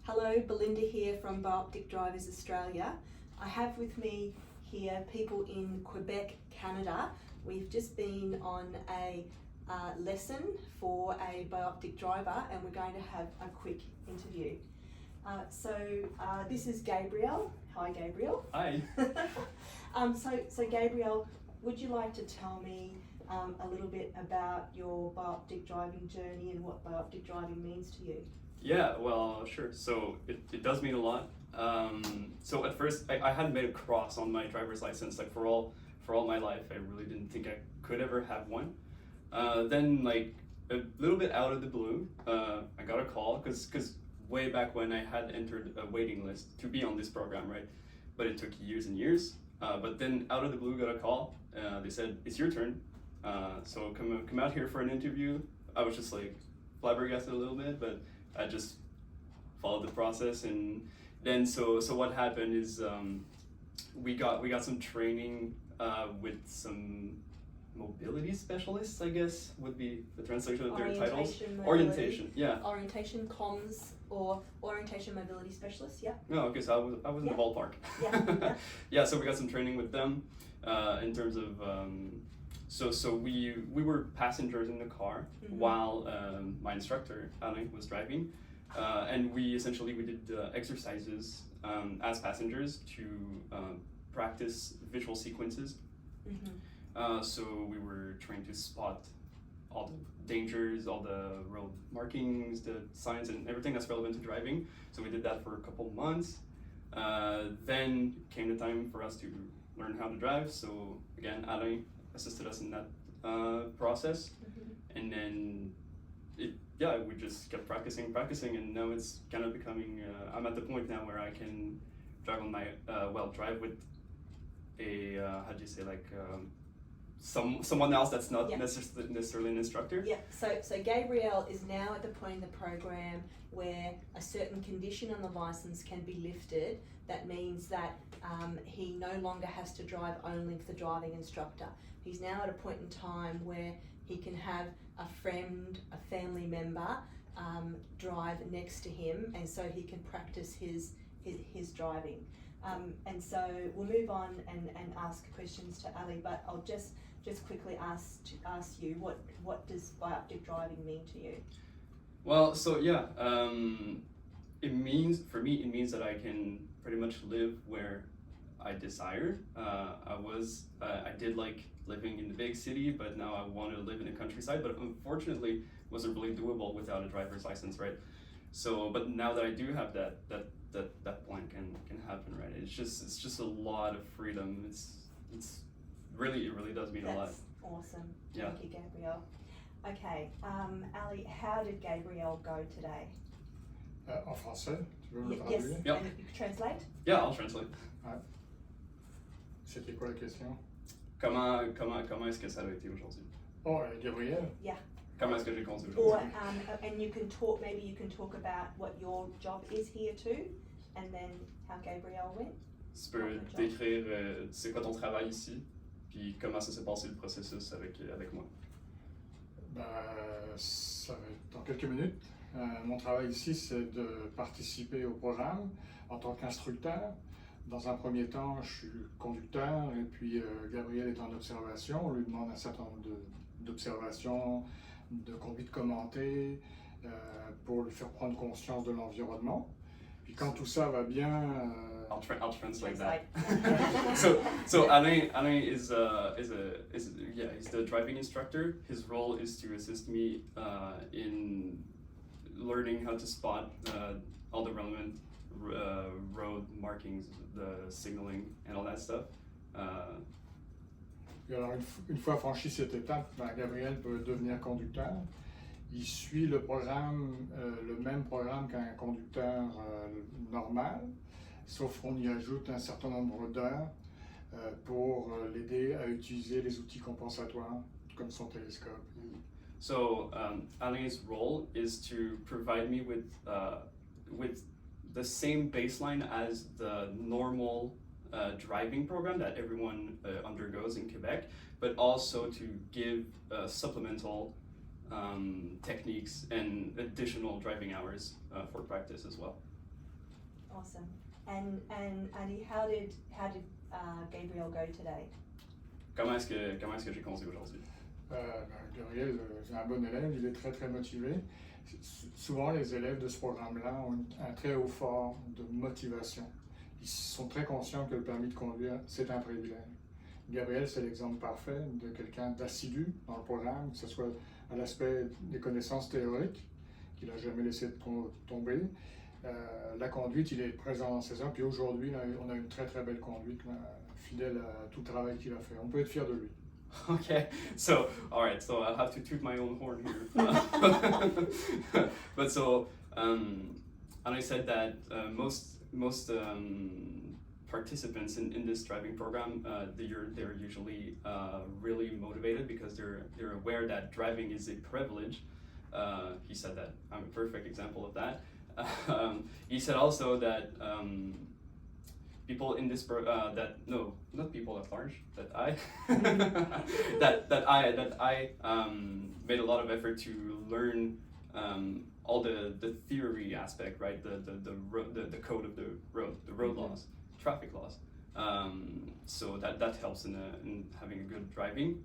Hello, Belinda here from Bioptic Drivers Australia. I have with me here people in Quebec, Canada. We've just been on a lesson for a bioptic driver and we're going to have a quick interview. This is Gabriel. Hi, Gabriel. Hi. So Gabriel, would you like to tell me a little bit about your bioptic driving journey and what bioptic driving means to you? Yeah, well, sure. So it does mean a lot. So at first, I hadn't made a cross on my driver's license. Like for all my life, I really didn't think I could ever have one. Then like a little bit out of the blue, I got a call because way back when I had entered a waiting list to be on this program, right? But it took years and years. But then out of the blue, got a call. They said it's your turn. So come out here for an interview. I was just like flabbergasted a little bit, but I just followed the process, and then so what happened is we got some training with some mobility specialists, I guess would be the translation of their titles. Orientation, yeah. Orientation comms or orientation mobility specialist, yeah. No, okay, so I was in the ballpark. Yeah. Yeah, so we got some training with them in terms of so we were passengers in the car while my instructor Alain was driving, and we did exercises as passengers to practice visual sequences. So we were trying to spot all the dangers, all the road markings, the signs, and everything that's relevant to driving. So we did that for a couple months. Then came the time for us to learn how to drive. So again, Alain assisted us in that process, and then we just kept practicing, and now it's kind of becoming. I'm at the point now where I can drive on my drive with a how do you say, like someone else that's not necessarily an instructor. Yeah. So Gabriel is now at the point in the program where a certain condition on the license can be lifted. That means that he no longer has to drive only for the driving instructor. He's now at a point in time where he can have a friend, a family member drive next to him, and so he can practice his driving. And so we'll move on and ask questions to Ali, but I'll just quickly ask you, what does bioptic driving mean to you? Well, so yeah, it means that I can pretty much live where I desire. I did like living in the big city, but now I wanted to live in the countryside, but unfortunately wasn't really doable without a driver's license, right? So, but now that I do have that point can happen, right? It's just a lot of freedom. It really does mean a lot. That's awesome. Yeah. Thank you, Gabriel. Okay, Ali, how did Gabriel go today? En français, tu veux le Yes, traduire? Yep. and you translate? Yeah, I'll translate. Ouais. C'était quoi la question? Comment est-ce que ça a été aujourd'hui? Oh, Gabriel? Yeah. Comment est-ce que j'ai conduit Or aujourd'hui? and you can talk about what your job is here too, and then how Gabriel went. Tu peux décrire c'est quoi ton travail ici, puis comment ça s'est passé le processus avec moi. Ça va être dans quelques minutes. Mon travail ici, c'est de participer au programme en tant qu'instructeur. Dans un premier temps, je suis conducteur et puis Gabriel est en observation. On lui demande un certain nombre d'observations, de conduite commentée pour lui faire prendre conscience de l'environnement. Puis quand tout ça va bien... I'll translate that. so Alain is he's the driving instructor. His role is to assist me in learning how to spot all the relevant road markings, the signaling, and all that stuff. Et alors une fois franchi cette étape, Gabriel peut devenir conducteur. Il suit le programme, le même programme qu'un conducteur normal, sauf qu'on y ajoute un certain nombre d'heures pour l'aider à utiliser les outils compensatoires comme son télescope. So Alain's role is to provide me with the same baseline as the normal driving program that everyone undergoes in Quebec, but also to give supplemental techniques and additional driving hours for practice as well. Awesome. And Andy, how did Gabriel go today? Comment est-ce que j'ai conduit aujourd'hui? Gabriel, c'est un bon élève, il est très très motivé. Souvent, les élèves de ce programme-là ont un très haut fort de motivation. Ils sont très conscients que le permis de conduire, c'est un privilège. Gabriel, c'est l'exemple parfait de quelqu'un d'assidu dans le programme, que ce soit à l'aspect des connaissances théoriques, qu'il n'a jamais laissé tomber. La conduite, il est présent dans ses heures. Puis aujourd'hui, on a une très très belle conduite, fidèle à tout le travail qu'il a fait. On peut être fier de lui. Okay, so all right, so I'll have to toot my own horn here. But so, and I said that most participants in this driving program, they're usually really motivated because they're aware that driving is a privilege. He said that I'm a perfect example of that. He said also that people in this not people at large, that I that I made a lot of effort to learn all the theory aspect, right? The code of the road laws, traffic laws. So that helps in having a good driving,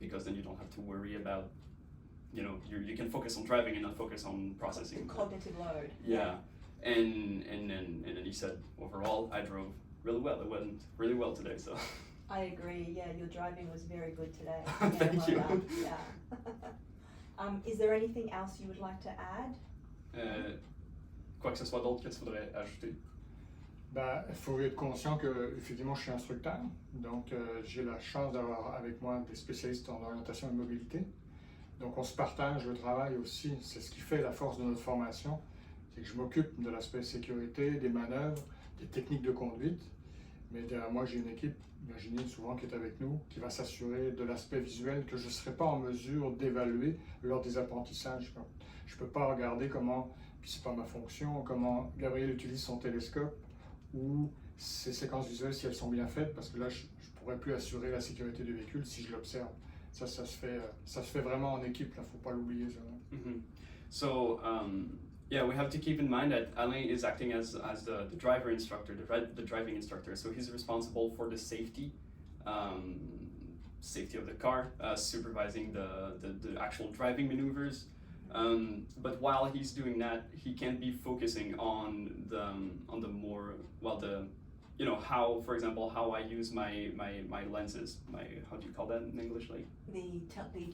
because then you don't have to worry about, you can focus on driving and not focus on processing. The cognitive load. Yeah. And then he said, overall, I drove really well. It went really well today, so. I agree. Yeah, your driving was very good today. Thank you. Done. Yeah. Is there anything else you would like to add? Quoi que ce soit d'autre que tu voudrais ajouter? Il faut être conscient que, effectivement, je suis instructeur, donc j'ai la chance d'avoir avec moi des spécialistes en orientation et mobilité. Donc on se partage le travail aussi. C'est ce qui fait la force de notre formation. C'est que je m'occupe de l'aspect sécurité, des manœuvres, des techniques de conduite. Mais derrière moi, j'ai une équipe, Virginie souvent, qui est avec nous, qui va s'assurer de l'aspect visuel que je ne serai pas en mesure d'évaluer lors des apprentissages. Je ne peux pas regarder comment, puis ce n'est pas ma fonction, comment Gabriel utilise son télescope ou ses séquences visuelles, si elles sont bien faites, parce que là, je ne pourrais plus assurer la sécurité du véhicule si je l'observe. Ça se fait vraiment en équipe, il ne faut pas l'oublier. Mm-hmm. So, yeah, we have to keep in mind that Alain is acting as the driver instructor, the driving instructor. So he's responsible for the safety of the car, supervising the actual driving maneuvers. But while he's doing that, he can't be focusing on the more, how, for example, how I use my lenses, how do you call that in English, like? The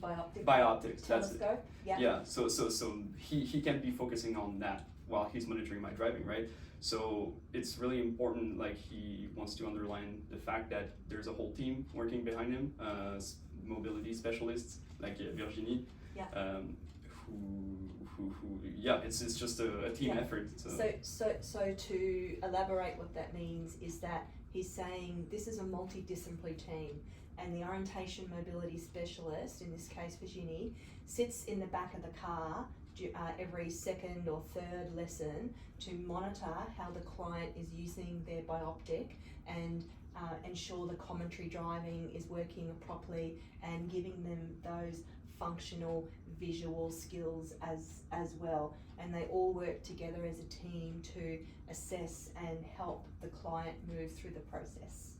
bioptic. Bioptics, that's it. Telescope. Yeah. Yeah, so he can't be focusing on that while he's monitoring my driving, right? So it's really important, like he wants to underline the fact that there's a whole team working behind him, mobility specialists like Virginie, Yeah. It's just a team effort. So to elaborate what that means is that he's saying this is a multidisciplinary team, and the orientation mobility specialist, in this case Virginie, sits in the back of the car every second or third lesson to monitor how the client is using their bioptic and ensure the commentary driving is working properly and giving them those functional visual skills as well, and they all work together as a team to assess and help the client move through the process.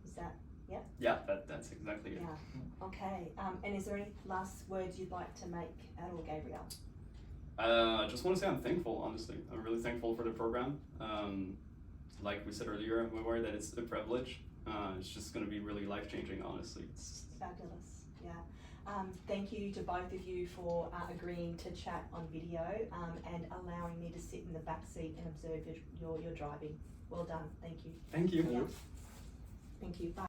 Is that, yeah? Yeah, that's exactly it. Yeah, okay. And is there any last words you'd like to make at all, Gabriel? I just want to say I'm thankful, honestly. I'm really thankful for the program. Like we said earlier, I'm aware that it's a privilege. It's just going to be really life-changing, honestly. It's fabulous, yeah. Thank you to both of you for agreeing to chat on video and allowing me to sit in the back seat and observe your driving. Well done, thank you. Thank you. Yeah. Thank you. Bye.